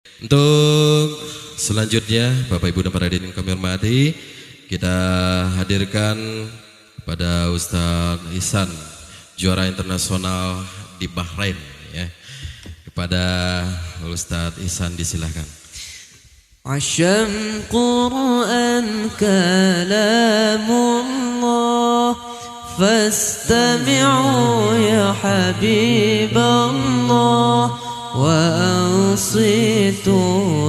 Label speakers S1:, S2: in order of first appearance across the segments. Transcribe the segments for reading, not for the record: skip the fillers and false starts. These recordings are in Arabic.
S1: Untuk selanjutnya, Bapak Ibu dan para hadirin kami hormati, kita hadirkan pada Ustadz Ihsan, juara internasional di Bahrain, ya. Kepada Ustadz Ihsan disilahkan.
S2: Asyam Qur'an kalamullah fastami'u ya habiballah wa ansitu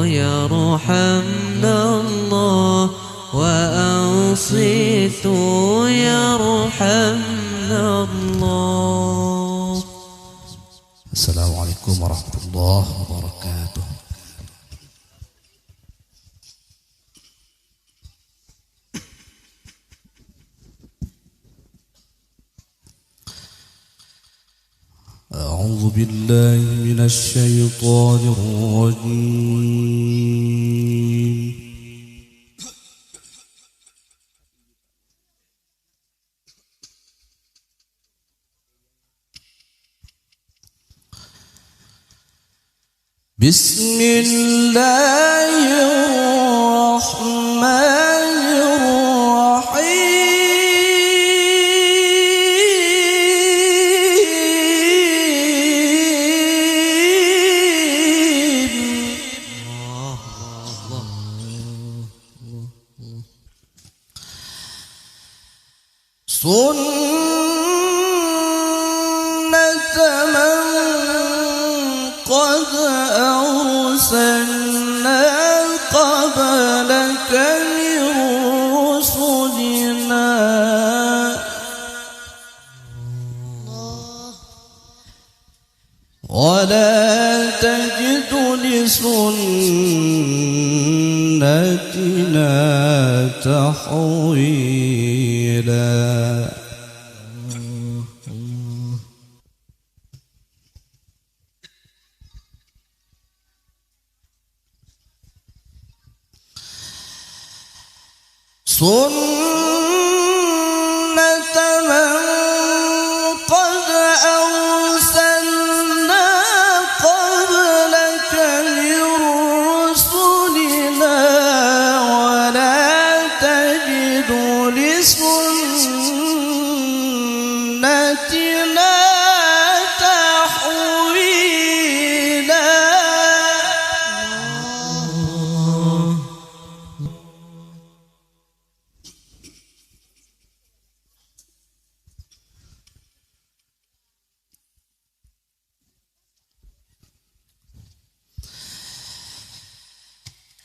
S2: ya rahamnallah wa ansitu ya rahamnallah.
S3: Assalamualaikum warahmatullahi wabarakatuh. أعوذ بالله من الشيطان الرجيم. بسم الله الرحمن الرحيم. سنة من قد أرسلنا قبلك من رسلنا ولا تجد لسنتنا تحويلا. سنة من قد أرسلنا قبلك من رسلنا ولا تجد لسنتنا تحويلا.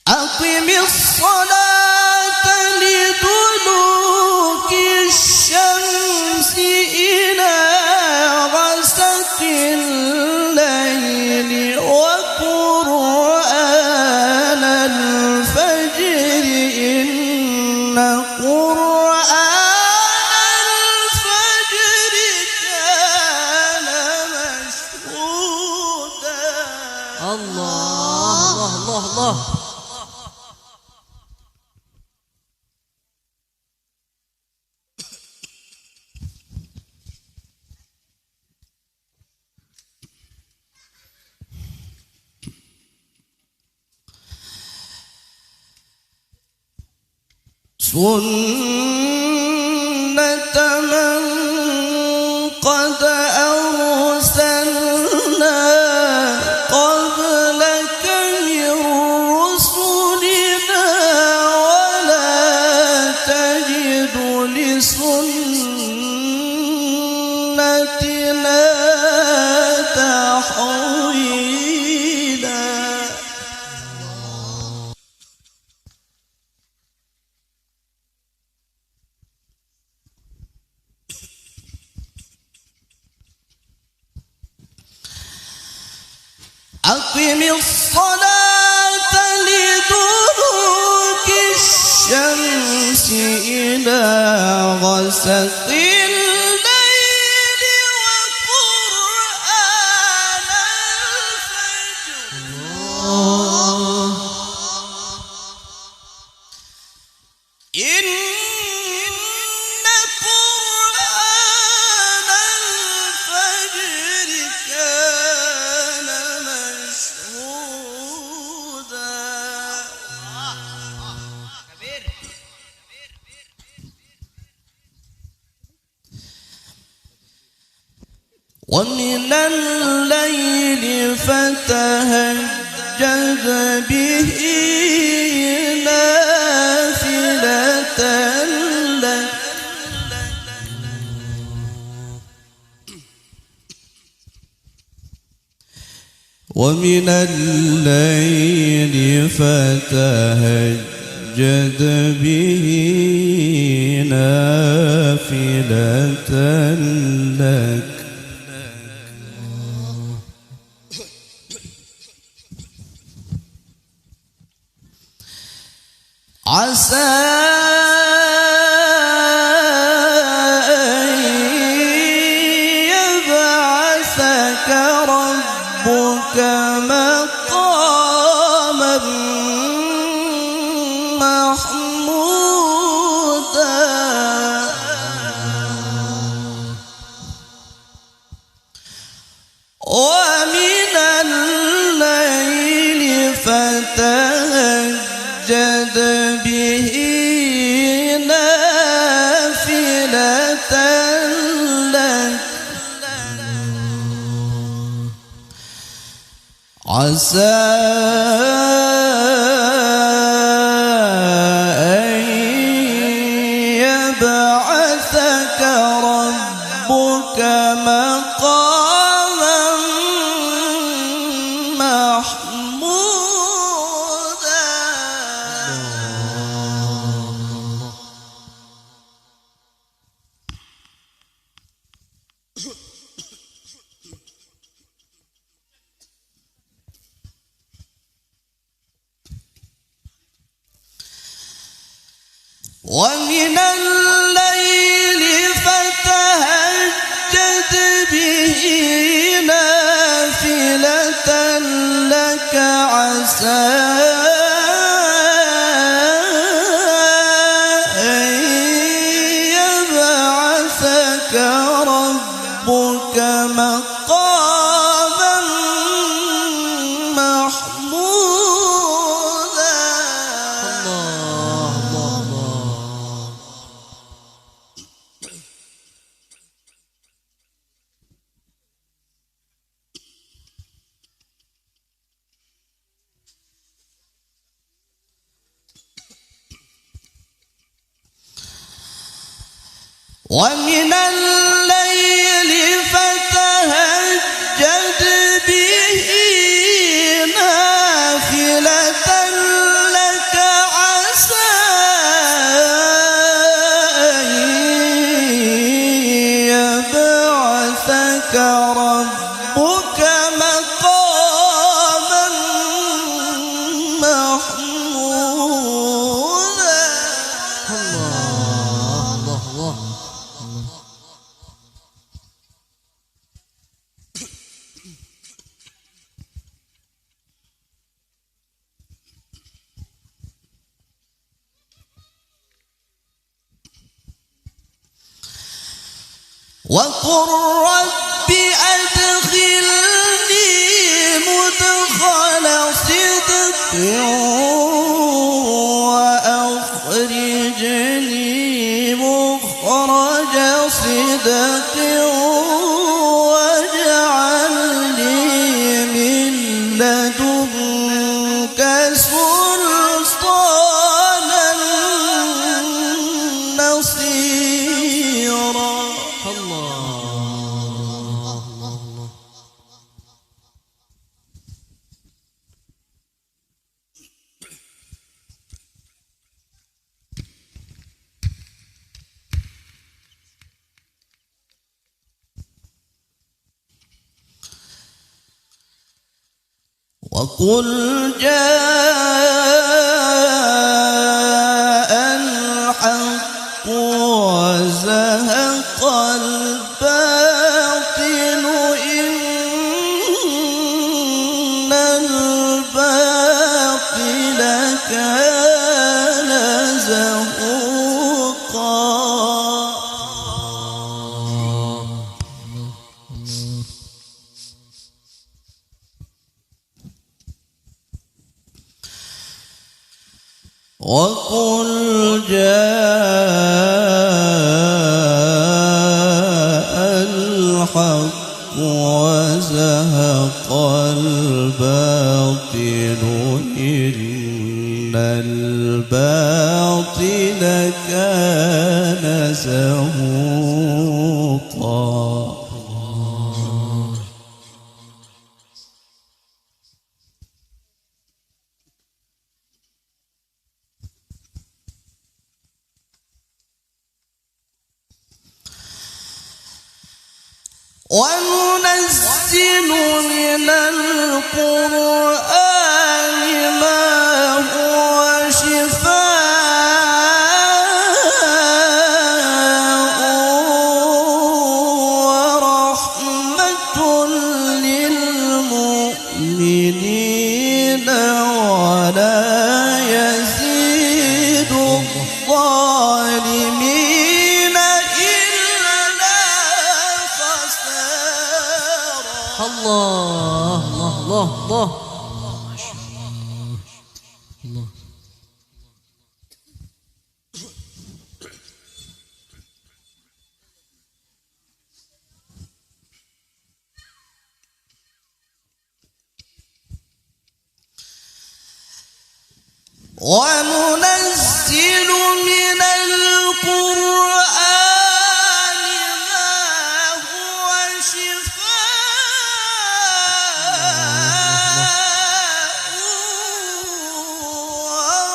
S3: أقم الصلاة لدلوك الشمس إلى غسق الليل وقرآن الفجر إن قرآن الفجر كان مشهودا.
S2: الله الله الله الله.
S3: سنة من قد أرسلنا قبلك من رسلنا ولا تجد لسنتنا تحويلا. أقم الصلاة لدلوك الشمس إلى غسق الليل وقرآن الفجر إن قرآن الفجر كان مشهودا. ومن الليل فتهجد به نافلة لك ومن الليل فتهجد به نافلة لك عسى أن يبعثك ربك مقاما محمودا ومن الليل فتهجد به نافلة لك عسى أن يبعثك ربك مقاما محمودا ومن الليل فتهجد به نافلة لك عسى أن يبعثك ربك مقاما محمودا ومن الليل فتهجد به نافلة لك عسى أن يبعثك ربك مقاما محمودا وقل رب أدخلني مدخل صدق وأخرجني مخرج صدق واجعل لي من لدنك سلطانا نصيرا وقل جاء الحق وزهق الباطل إن الباطل كان زهوقا وقل جاء الحق إن الباطل كان زهوقا. وننزل من القرآن ما هو شفاء ورحمة للمؤمنين ولا يزيد الظالمين إلا خسارا.
S2: الله الله الله الله.
S3: وننزل من القرآن ما هو شفاء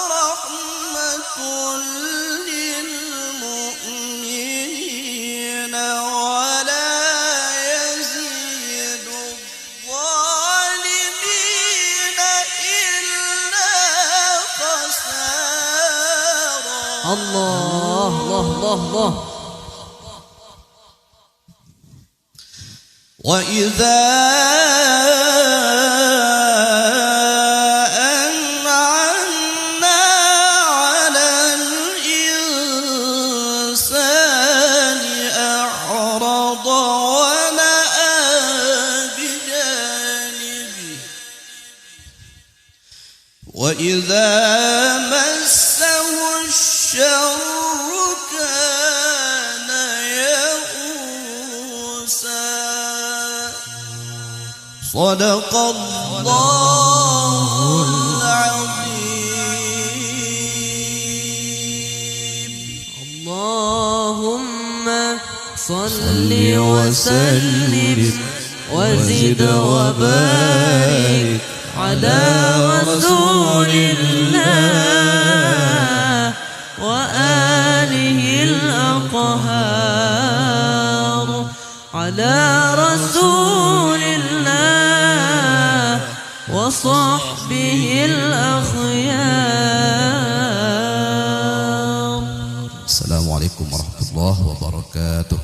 S3: ورحمة للمؤمنين ولا يزيد الظالمين إلا خسارا.
S2: الله الله الله الله.
S3: وإذا أنعمنا على الإنسان أعرض ونأى بجانبه وإذا مسه الشر كان يئوسا. صدق الله العظيم.
S2: اللهم صل وسلم وزد وبارك على رسول الله وآله الأطهار. على رسول الله وصحبه الأخيار.
S3: السلام عليكم ورحمة الله وبركاته.